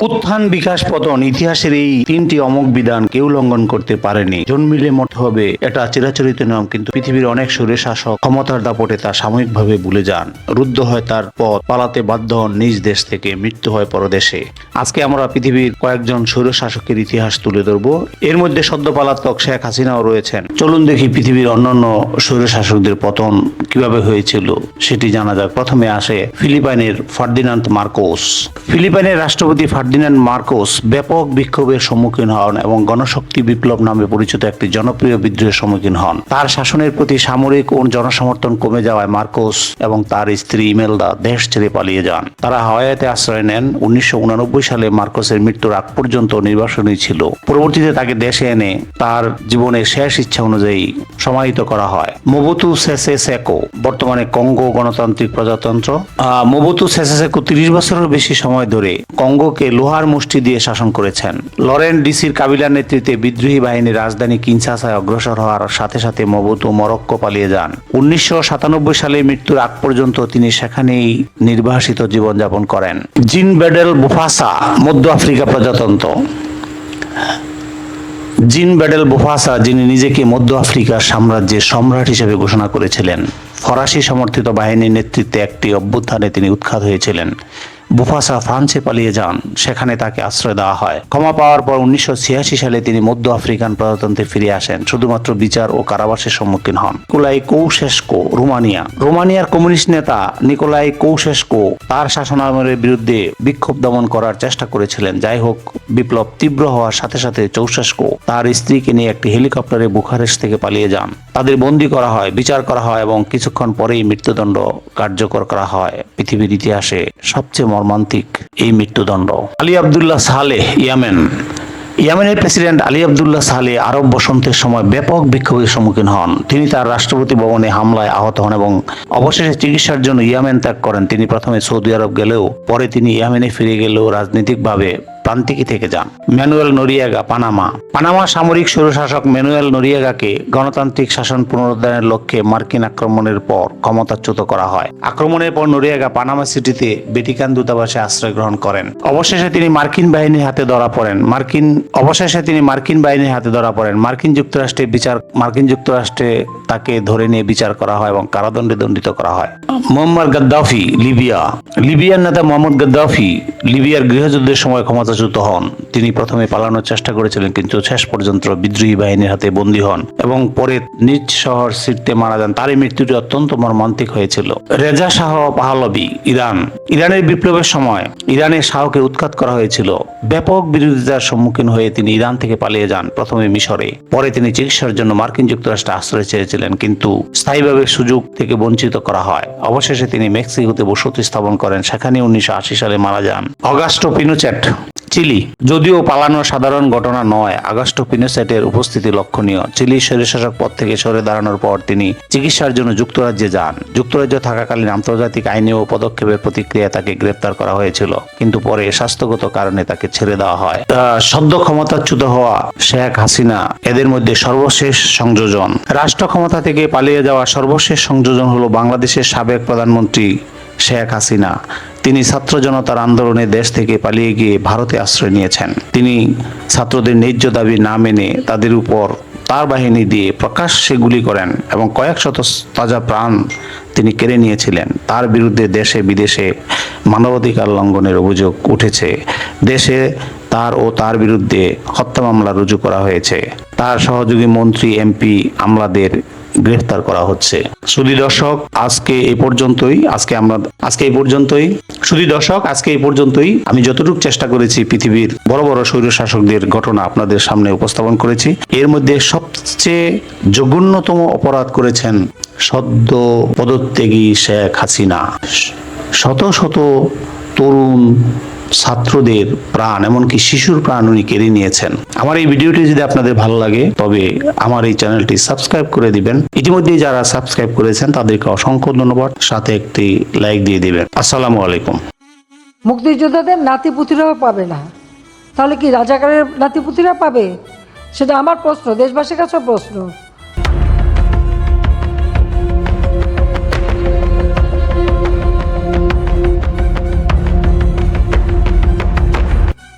উত্থান বিকাশ পতন ইতিহাসের এই তিনটি অমোঘ বিধান কেউ লঙ্ঘন করতে পারেনি। জন্মিলে মরতে হবে এটা চিরাচরিত নিয়ম, কিন্তু পৃথিবীর অনেক সুরে শাসক ক্ষমতার দাপটে তা সাময়িকভাবে ভুলে যান। রুদ্ধ হয় তার পথ, পালাতে বাধ্য হন নিজ দেশ থেকে, মৃত্যু হয় পরদেশে। আজকে আমরা পৃথিবীর কয়েকজন স্বৈর শাসকের ইতিহাস তুলে ধরবো। এর মধ্যে সদ্য পলাতক শেখ হাসিনাও রয়েছেন। চলুন দেখি পৃথিবীর অন্যান্য স্বৈর শাসকদের পতন কিভাবে হয়েছিল সেটি জানা যাক। প্রথমে আসে ফিলিপাইনের ফার্দিনান্দ মার্কোস। ফিলিপাইনের রাষ্ট্রপতি ফার্দিনান্দ মার্কোস ব্যাপক বিক্ষোভের সম্মুখীন হন এবং গণশক্তি বিপ্লব নামে পরিচিত একটি জনপ্রিয় বিদ্রোহের সম্মুখীন হন। তার শাসনের প্রতি সামরিক ও জনসমর্থন কমে যাওয়ায় মার্কোস এবং তার স্ত্রী ইমেলদা দেশ ছেড়ে পালিয়ে যান। তারা হাওয়াইতে আশ্রয় নেন। 1989 সালে মার্কোসের মৃত্যুর আগ পর্যন্ত নির্বাসনী ছিল। পরবর্তীতে তাকে দেশে এনে তার জীবনের শেষ ইচ্ছা অনুযায়ী সমাহিত করা হয়। মোবুতু সেসে সেকো, বর্তমানে কঙ্গো গণতান্ত্রিক প্রজাতন্ত্র। মোবুতু সেসে সেকো 30 বছরের বেশি সময় ধরে কঙ্গোকে লোহার মুষ্টি দিয়ে শাসন করেছেন। লরেন ডিসির কাবিলার নেতৃত্বে বিদ্রোহী বাহিনী রাজধানী কিনশাসায় অগ্রসর হওয়ার সাথে সাথে মোবুতু মরক্কো পালিয়ে যান। 1997 সালে মৃত্যুর আগ পর্যন্ত তিনি সেখানেই নির্বাসিত জীবনযাপন করেন। জিন বেডেল বুফাসা, মধ্য আফ্রিকা প্রজাতন্ত্র। জিন বেডেল বুফাসা, যিনি নিজেকে মধ্য আফ্রিকার সাম্রাজ্যের সম্রাট হিসেবে ঘোষণা করেছিলেন, ফরাসি সমর্থিত বাহিনীর নেতৃত্বে একটি অভ্যুত্থানে তিনি উৎখাত হয়েছিলেন। বুফাসা ফ্রান্সে পালিয়ে যান, সেখানে তাকে আশ্রয় দেওয়া হয়। ক্ষমা পাওয়ার পর 1986 সালে তিনি মধ্য আফ্রিকান প্রজাতন্ত্রে ফিরে আসেন, শুধুমাত্র বিচার ও কারাবাসের সম্মুখীন হন। নিকোলাই কৌশেস্কো, রোমানিয়ার কমিউনিস্ট নেতা নিকোলাই কৌশেস্কো তার শাসনামলের বিরুদ্ধে বিক্ষোভ দমন করার চেষ্টা করেছিলেন। যাই হোক, বিপ্লব তীব্র হওয়ার সাথে সাথে চৌশেস্কো তার স্ত্রীকে নিয়ে একটি হেলিকপ্টারে বুখারেস্ট থেকে পালিয়ে যান। তাদের বন্দী করা হয়, বিচার করা হয় এবং কিছুক্ষণ পরেই মৃত্যুদণ্ড কার্যকর করা হয়। পৃথিবীর ইতিহাসে সবচেয়ে মর্মান্তিক এই মৃত্যুদণ্ড। আলী আব্দুল্লাহ সালেহ, ইয়েমেনের প্রেসিডেন্ট আলী আব্দুল্লাহ সালেহ আরব বসন্তের সময় ব্যাপক বিক্ষোভের সম্মুখীন হন। তিনি তার রাষ্ট্রপতি ভবনে হামলায় আহত হন এবং অবশেষে চিকিৎসার জন্য ইয়েমেন ত্যাগ করেন। তিনি প্রথমে সৌদি আরব গেলেও পরে তিনি ইয়েমেনে ফিরে গেলেও রাজনৈতিকভাবে প্রান্তিকই থেকে যান। ম্যানুয়েল নোরিয়েগা, পানামা সামরিক স্বৈরশাসক ম্যানুয়েল নোরিয়েগাকে গণতান্ত্রিক শাসন পুনরুদ্ধারের লক্ষ্যে মার্কিন আক্রমণের পর ক্ষমতাচ্যুত করা হয়। আক্রমণের পর নোরিয়েগা পানামা সিটিতে ভ্যাটিকান দূতাবাসে আশ্রয় গ্রহণ করেন। অবশেষে তিনি মার্কিন বাহিনীর হাতে ধরা পড়েন। মার্কিন যুক্তরাষ্ট্রে তাকে ধরে নিয়ে বিচার করা হয় এবং কারাদণ্ডে দণ্ডিত করা হয়। মুয়াম্মার গাদ্দাফি, লিবিয়ার নেতা মুহাম্মদ গাদ্দাফি লিবিয়ার গৃহযুদ্ধের সময় ক্ষমতাচ্যুত হন। তিনি প্রথমে পালানোর চেষ্টা করেছিলেন, কিন্তু শেষ পর্যন্ত বিদ্রোহী বাহিনীর হাতে বন্দী হন এবং পরে নিজ শহর সিরতে মারা যান। তার মৃত্যুটি অত্যন্ত মর্মান্তিক হয়েছিল। রেজা শাহ পাহলভি, ইরানের বিপ্লবের সময় ইরানের শাহকে উৎখাত করা হয়েছিল। ব্যাপক বিরোধিতার সম্মুখীন হয়ে তিনি ইরান থেকে পালিয়ে যান, প্রথমে মিশরে। পরে তিনি চিকিৎসার জন্য মার্কিন যুক্তরাষ্ট্রে আশ্রয় চেয়েছিলেন, কিন্তু স্থায়ীভাবে সুযোগ থেকে বঞ্চিত করা হয়। অবশেষে তিনি মেক্সিকোতে বসতি স্থাপন করেন, সেখানে 1980 সালে মারা যান। Augusto Pinochet, Chile. যদিও পালানো সাধারণ ঘটনা নয়, অগাস্টো পিনোচেটের উপস্থিতি লক্ষণীয়। চিলি স্বৈরশাসক পদ থেকে সরে দাঁড়ানোর পর তিনি চিকিৎসার জন্য যুক্তরাজ্যে যান। যুক্তরাজ্যে থাকাকালীন আন্তর্জাতিক আইনি ও পদক্ষেপের প্রতিক্রিয়া তাকে গ্রেপ্তার করা হয়েছিল, কিন্তু পরে স্বাস্থ্যগত কারণে তাকে ছেড়ে দেওয়া হয়। সদ্য ক্ষমতাচ্যুত হওয়া শেখ হাসিনা এদের মধ্যে সর্বশেষ সংযোজন। রাষ্ট্র ক্ষমতা থেকে পালিয়ে যাওয়া সর্বশেষ সংযোজন হলো বাংলাদেশের সাবেক প্রধানমন্ত্রী শেখ হাসিনা। তিনি ছাত্র জনতার আন্দোলনে দেশ থেকে পালিয়ে গিয়ে ভারতে আশ্রয় নিয়েছেন। তিনি ছাত্রদের ন্যায্য দাবি না মেনে তাদের উপর তার বাহিনী দিয়ে প্রকাশ্যে গুলি করেন এবং কয়েক শত তাজা প্রাণ তিনি কেড়ে নিয়েছিলেন। তার বিরুদ্ধে দেশে বিদেশে মানবাধিকার লঙ্ঘনের অভিযোগ উঠেছে। দেশে তার বিরুদ্ধে হত্যা মামলা রুজু করা হয়েছে। তার সহযোগী মন্ত্রী, এমপি, আমলাদের গ্রেফতার করা হচ্ছে। সুধী দর্শক, আজকে এই পর্যন্তই। আমি যতটুকু চেষ্টা করেছি পৃথিবীর বড় বড় স্বৈর শাসকদের ঘটনা আপনাদের সামনে উপস্থাপন করেছি। এর মধ্যে সবচেয়ে জঘন্যতম অপরাধ করেছেন সদ্য পদত্যাগী শেখ হাসিনা। শত শত তরুণ ছাত্রদের প্রাণ, এমনকি শিশুর প্রাণ উনি কেড়ে নিয়েছেন। আমার এই ভিডিওটি যদি আপনাদের ভালো লাগে তবে আমার এই চ্যানেলটি সাবস্ক্রাইব করে দিবেন। ইতিমধ্যে যারা সাবস্ক্রাইব করেছেন তাদেরকে অসংখ্য ধন্যবাদ, সাথে একটি লাইক দিয়ে দিবেন। আসসালামু আলাইকুম। মুক্তিযোদ্ধাদের নাতিপুতিরাও পাবে না, তাহলে কি রাজাকারের নাতিপুতিরা পাবে? সেটা আমার প্রশ্ন, দেশবাসীর কাছে প্রশ্ন।